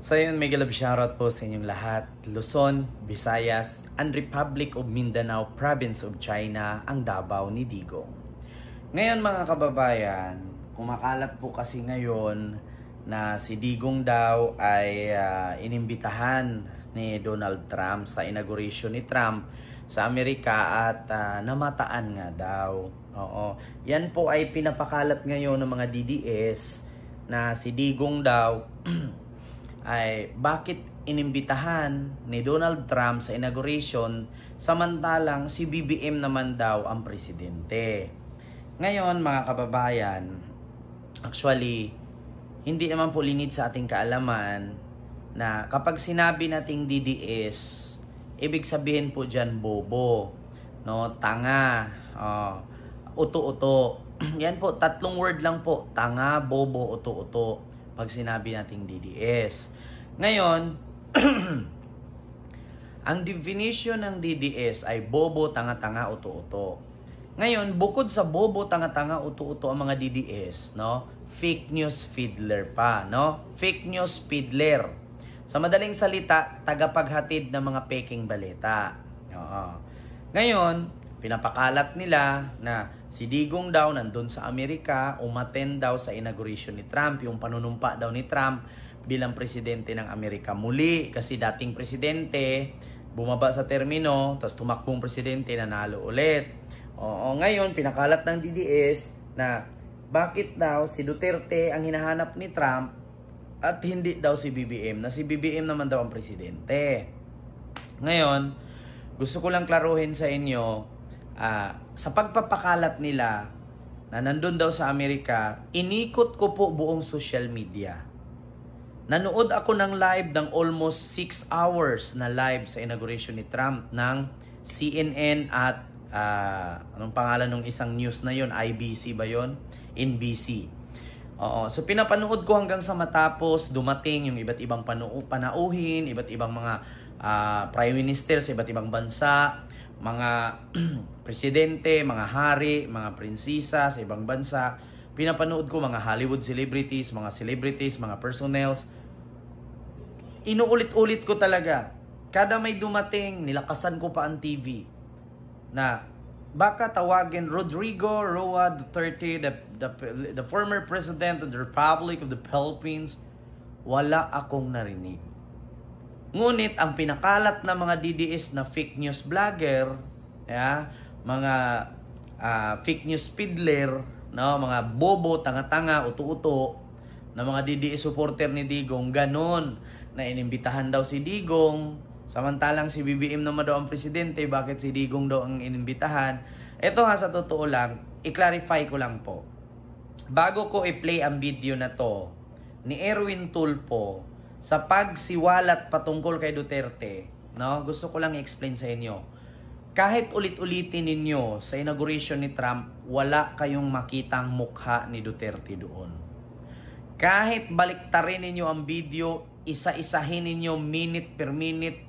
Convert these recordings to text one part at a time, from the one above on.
So yun, mega love shoutout po sa inyong lahat. Luzon, Visayas, and Republic of Mindanao, Province of China, ang Davao ni Digong. Ngayon mga kababayan, kumakalat po kasi ngayon na si Digong daw ay inimbitahan ni Donald Trump sa inauguration ni Trump sa Amerika at namataan nga daw. Oo. Yan po ay pinapakalat ngayon ng mga DDS na si Digong daw ay bakit inimbitahan ni Donald Trump sa inauguration samantalang si BBM naman daw ang presidente. Ngayon mga kababayan, actually hindi naman po linid sa ating kaalaman na kapag sinabi nating DDS, ibig sabihin po dyan bobo, no, tanga, uto-uto. Yan po, tatlong word lang po, tanga, bobo, uto-uto pag sinabi nating DDS. Ngayon, ang definition ng DDS ay bobo, tanga-tanga, uto-uto. Ngayon, bukod sa bobo, tanga-tanga, uto-uto ang mga DDS, no? Fake news fiddler pa, no? Fake news fiddler. Sa madaling salita, tagapaghatid ng mga peking balita. Oo. Ngayon, pinapakalat nila na si Digong daw nandun sa Amerika, umattend daw sa inauguration ni Trump, yung panunumpa daw ni Trump bilang presidente ng Amerika muli. Kasi dating presidente, bumaba sa termino, tapos tumakbong presidente, nanalo ulit. Oo, ngayon, pinakalat ng DDS na bakit daw si Duterte ang hinahanap ni Trump at hindi daw si BBM, na si BBM naman daw ang presidente. Ngayon, gusto ko lang klaruhin sa inyo, sa pagpapakalat nila na nandun daw sa Amerika, inikot ko po buong social media. Nanood ako ng live ng almost 6 hours na live sa inauguration ni Trump ng CNN at anong pangalan ng isang news na yon, IBC ba yon? NBC. Oo, so pinapanood ko hanggang sa matapos, dumating yung iba't ibang panauhin, iba't ibang mga prime minister sa iba't ibang bansa, mga presidente, mga hari, mga prinsesa sa ibang bansa. Pinapanood ko mga Hollywood celebrities, mga personnel. Inuulit-ulit ko talaga. Kada may dumating, nilakasan ko pa ang TV na baka tawagin Rodrigo Roa Duterte, the former president of the Republic of the Philippines. Wala akong narinig. Ngunit ang pinakalat na mga DDS na fake news vlogger, mga fake news fiddler, no, mga bobo, tanga-tanga, uto-uto, na mga DDS supporter ni Digong, ganon, na inimbitahan daw si Digong, samantalang si BBM naman daw ang presidente, bakit si Digong daw ang inimbitahan? Ito sa totoo lang, i-clarify ko lang po. Bago ko i-play ang video na to, ni Erwin Tulfo, sa pagsiwalat patungkol kay Duterte, no, gusto ko lang i-explain sa inyo. Kahit ulit-ulitin ninyo sa inauguration ni Trump, wala kayong makitang mukha ni Duterte doon. Kahit baliktarin ninyo ang video, isa-isahin ninyo minute per minute,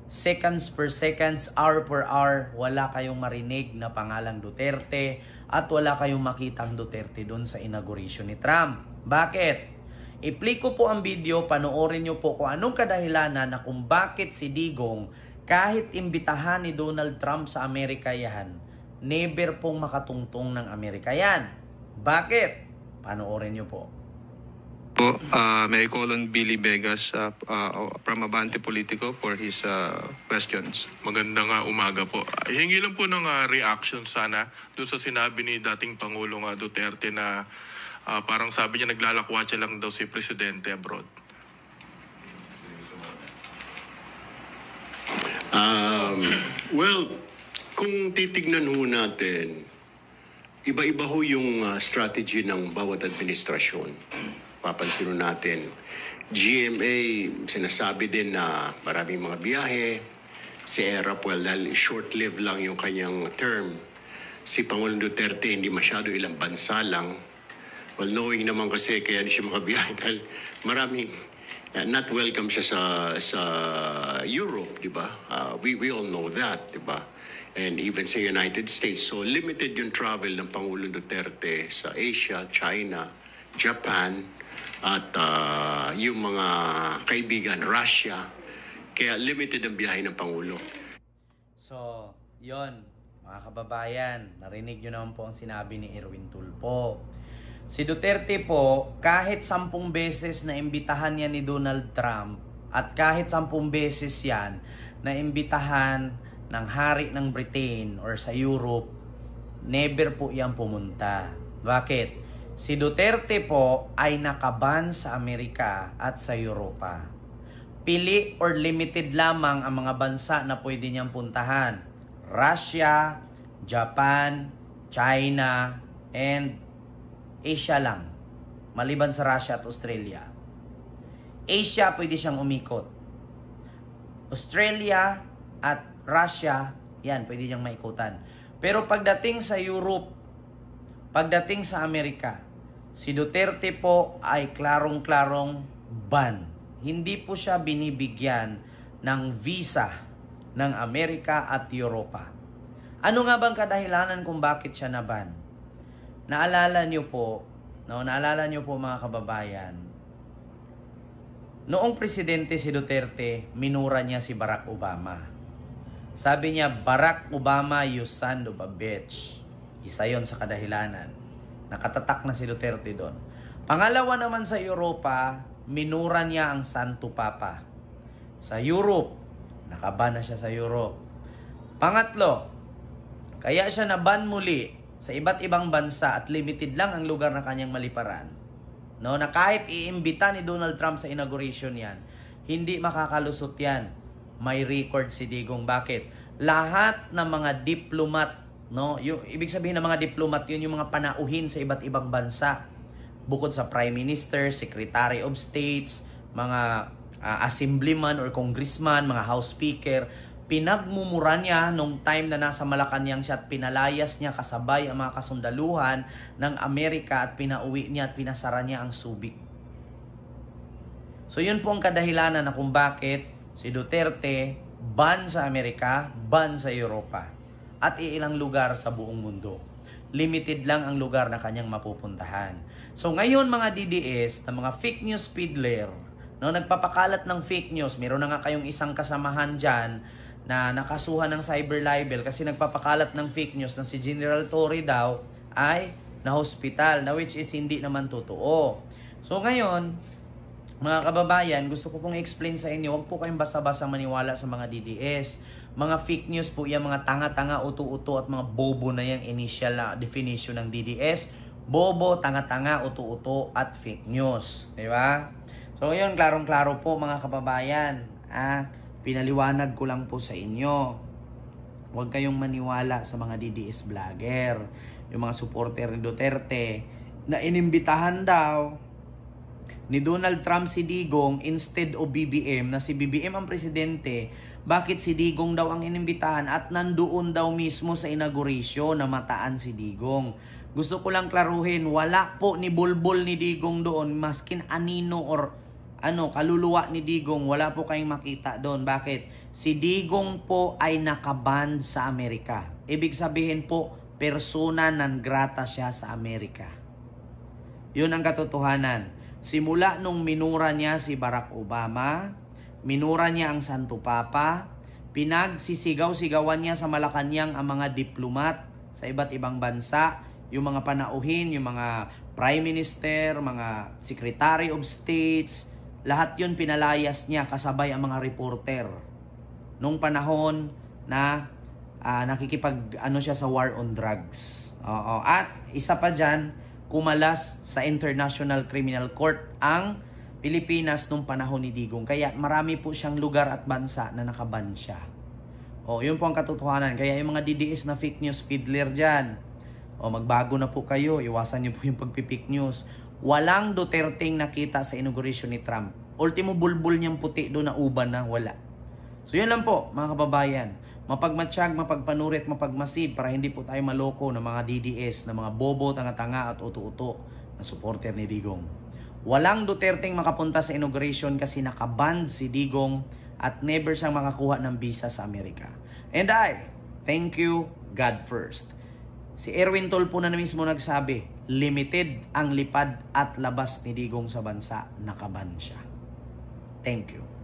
seconds per seconds, hour per hour, wala kayong marinig na pangalang Duterte at wala kayong makitang Duterte doon sa inauguration ni Trump. Bakit? I-play ko po ang video, panoorin nyo po kung anong kadahilanan na kung bakit si Digong, kahit imbitahan ni Donald Trump sa Amerika yan, never pong makatungtong ng Amerika yan. Bakit? Panoorin nyo po. May I call on Billy Vegas from Abante Politico for his questions. Magandang umaga po. Hingi lang po ng reaction sana doon sa sinabi ni dating Pangulong Duterte na parang sabi niya naglalakwatsa lang daw si Presidente abroad. Well, kung titignan ho natin, iba-iba ho yung strategy ng bawat administrasyon. Papansin natin, GMA, sinasabi din na maraming mga biyahe. Si ERAP, well, dahil short-lived lang yung kanyang term. Si Pangulong Duterte, hindi masyado, ilang bansa lang. Well, knowing naman kasi kaya di siya makabiyahe dahil maraming not welcome siya sa Europe, di ba? We all know that, di ba? And even sa United States. So limited yung travel ng Pangulong Duterte sa Asia, China, Japan, at yung mga kaibigan, Russia. Kaya limited ang biyahe ng Pangulo. So, yon mga kababayan, narinig nyo naman po ang sinabi ni Erwin Tulfo. Si Duterte po, kahit 10 beses na imbitahan yan ni Donald Trump at kahit 10 beses yan na imbitahan ng hari ng Britain or sa Europe, never po yan pumunta. Bakit? Si Duterte po ay nakaban sa Amerika at sa Europa. Pili or limited lamang ang mga bansa na pwede niyang puntahan. Russia, Japan, China, and Asia lang. Maliban sa Russia at Australia. Asia pwede siyang umikot. Australia at Russia, yan, pwede niyang maikutan. Pero pagdating sa Europe, pagdating sa Amerika, si Duterte po ay klarong-klarong ban. Hindi po siya binibigyan ng visa ng Amerika at Europa. Ano nga bang kadahilanan kung bakit siya naban? Naalala niyo po mga kababayan, noong presidente si Duterte, minura niya si Barack Obama. Sabi niya, Barack Obama, you son of a bitch. Isa yon sa kadahilanan. Nakatatak na si Duterte doon. Pangalawa naman sa Europa, minura niya ang Santo Papa. Sa Europe, nakaban na siya sa Europe. Pangatlo, kaya siya naban muli sa iba't ibang bansa at limited lang ang lugar na kanyang maliparan. No, na kahit iimbita ni Donald Trump sa inauguration yan, hindi makakalusot yan. May record si Digong. Bakit? Lahat ng mga diplomat, no, ibig sabihin ng mga diplomat, yun yung mga panauhin sa iba't ibang bansa. Bukod sa Prime Minister, Secretary of States, mga assemblyman or congressman, mga House Speaker, pinagmumura niya nung time na nasa Malacanang siya at pinalayas niya kasabay ang mga kasundaluhan ng Amerika at pinauwi niya at pinasara niya ang Subic. So yun po ang kadahilanan na kung bakit si Duterte ban sa Amerika, ban sa Europa at iilang lugar sa buong mundo. Limited lang ang lugar na kanyang mapupuntahan. So ngayon mga DDS, na mga fake news peddler, no, nagpapakalat ng fake news, meron na nga kayong isang kasamahan dyan na nakasuhan ng cyber libel kasi nagpapakalat ng fake news na si General Torre daw ay na-hospital, na which is hindi naman totoo. So ngayon, mga kababayan, gusto ko pong i-explain sa inyo, huwag po kayong basta-basta maniwala sa mga DDS. Mga fake news po yan, mga tanga-tanga, uto-uto at mga bobo na yung initial na definition ng DDS. Bobo, tanga-tanga, uto-uto at fake news. Diba? So ngayon, klarong-klaro po mga kababayan. Pinaliwanag ko lang po sa inyo. Huwag kayong maniwala sa mga DDS vlogger. Yung mga supporter ni Duterte na inimbitahan daw ni Donald Trump si Digong instead of BBM, na si BBM ang presidente, bakit si Digong daw ang inimbitahan at nandoon daw mismo sa inauguration na mataan si Digong. Gusto ko lang klaruhin, wala po ni Bulbul ni Digong doon, maskin anino or kaluluwa ni Digong, wala po kayong makita doon. Bakit? Si Digong po ay nakaband sa Amerika. Ibig sabihin po, persona non grata siya sa Amerika. Yun ang katotohanan. Simula nung minura niya si Barack Obama, minura niya ang Santo Papa, pinagsisigaw-sigawan niya sa Malacanang ang mga diplomat sa iba't ibang bansa, yung mga panauhin, yung mga Prime Minister, mga Secretary of States, lahat yun pinalayas niya kasabay ang mga reporter. Nung panahon na siya sa war on drugs. At isa pa dyan, kumalas sa International Criminal Court ang Pilipinas nung panahon ni Digong. Kaya marami po siyang lugar at bansa na nakaban siya. Yun po ang katotohanan. Kaya yung mga DDS na fake news peddler dyan, magbago na po kayo. Iwasan niyo po yung pagpipake news. Walang Duterteng nakita sa inauguration ni Trump. Ultimo bulbul niyang puti doon na uban na, wala. So yun lang po mga kababayan. Mapagmatsyag, mapagpanurit, mapagmasid para hindi po tayo maloko ng mga DDS, ng mga bobo, tanga-tanga at uto-uto na supporter ni Digong. Walang Duterteng makapunta sa inauguration kasi nakaband si Digong at never siyang makakuha ng visa sa Amerika. And I thank you, God first. Si Erwin Tulfo na mismo nagsabi, limited ang lipad at labas ni Digong sa bansa, nakaban siya. Thank you.